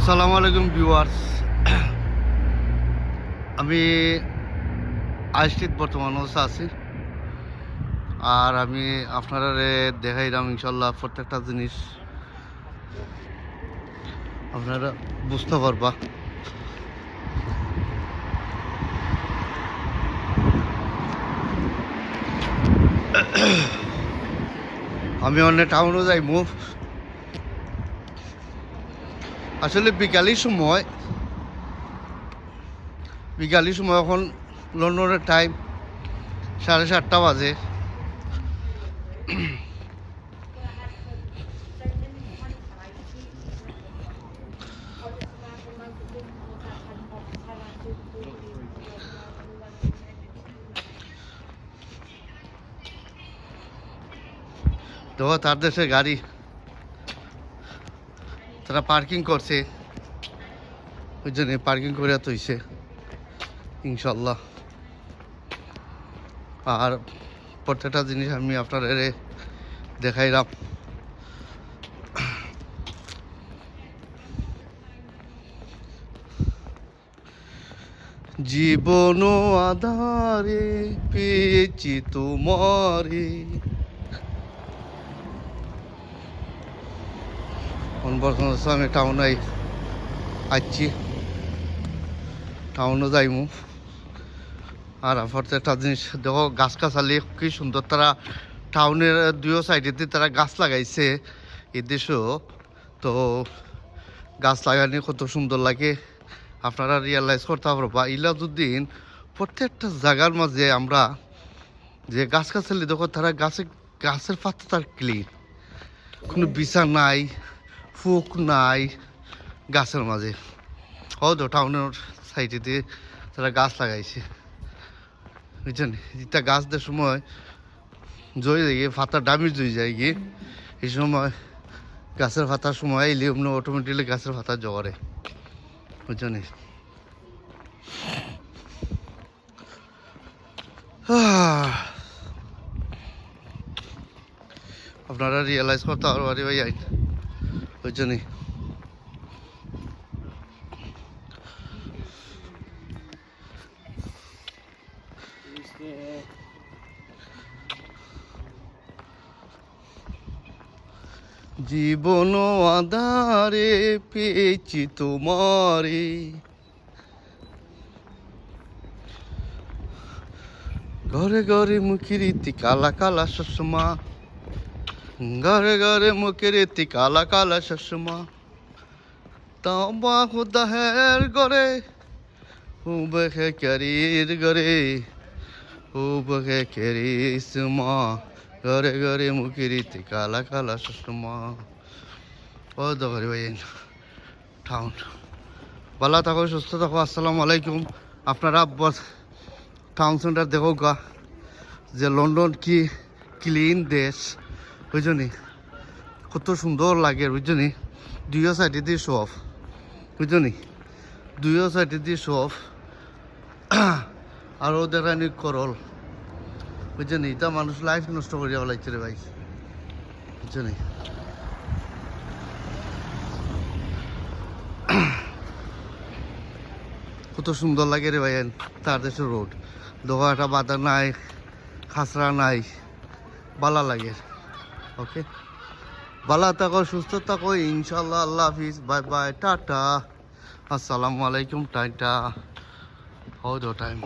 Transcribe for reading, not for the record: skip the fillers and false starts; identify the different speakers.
Speaker 1: আসসালামু আলাইকুম ভিউয়ার্স। আমি আইসটিত বর্তমান অবস্থা আছি। আর আমি আপনারা দেখাইলাম ইনশাল্লাহ প্রত্যেকটা জিনিস আপনারা বুঝতে পারবা। আমি অনেক টাউনও যাইমু। আসলে বিকালের সময় এখন লন্ডনের টাইম 7:30 বাজে। দেখো তার দেশে গাড়ি তারা পার্কিং করছে, ওই জন্য পার্কিং করে তৈছে ইনশাল্লাহ। আর প্রত্যেকটা জিনিস আমি আপনারা দেখাইলাম। জীবন আধারে পেয়েছি তোমারে। বর্তমান আমি টাউনে আসছি, টাউনে যাইমু। আর প্রত্যেকটা জিনিস দেখো, গাছ গাছালি কি সুন্দর। তারা টাউনের দুই সাইডেতে তারা গাছ লাগাইছে এই দেশও। তো গাছ লাগানি কত সুন্দর লাগে আপনারা রিয়েলাইজ করতে পারবা। ইলাজউদ্দিন প্রত্যেকটা জায়গার মাঝে আমরা যে গাছ গাছালি দেখো, তারা গাছের পাতা তার ক্লিন, কোনো বিছা নাই, ফুক নাই গাছের মাঝে। হয়তো টাউনের সাইডেতে তারা গাছ লাগাইছে, বুঝছেন। এটা গাছ দেওয়ার সময় জয় গিয়ে পাতা ড্যামেজ হয়ে যায় গিয়ে, এই সময় গাছের পাতার সময় এলে অন্য অটোমেটিকলি গাছের পাতা জগরে, বুঝছেন। আপনারা রিয়েলাইজ করতে পারবারি ভাই, বুঝছেন। জীবন আধারে পেয়েছি তোমারে, ঘরে ঘরে মুখের ইতি কালা কালা চশমা, ঘরে ঘরে মুখের ইতি কালা কালা চশমা। তাওবা খুদাহের ঘরে হুবহে ক্যারির ঘরে, হুবহে ক্যারিসমা, ঘরে ঘরে মুখের ইতি কালা কালা চশমা। ও দরকারি ভাই টাউন। ভালো থাকো, সুস্থ থাকো। আসসালামু আলাইকুম। আপনারা টাউন সেন্টার দেখো গা, যে লন্ডন কি ক্লিন দেশ, বুঝলি, কত সুন্দর লাগে, বুঝলি। দুইও সাইডে দিয়ে সব, বুঝলি, দুইও সাইডে দিয়ে সব। আর ওদের রানি করল, বুঝলি। তা মানুষ লাইফ নষ্ট করিয়া বলাইছে রে ভাই, বুঝলি। কত সুন্দর লাগে রে ভাই তার দেশের রোড। দেখো একটা বাধা নাই, খাসরা নাই, ভালো লাগে। ওকে, ভালো থাকো, সুস্থ থাকো ইনশাল্লাহ। আল্লাহ হাফিজ, বাই বাই, টাটা, আসসালামু আলাইকুম, টাটা। All the time.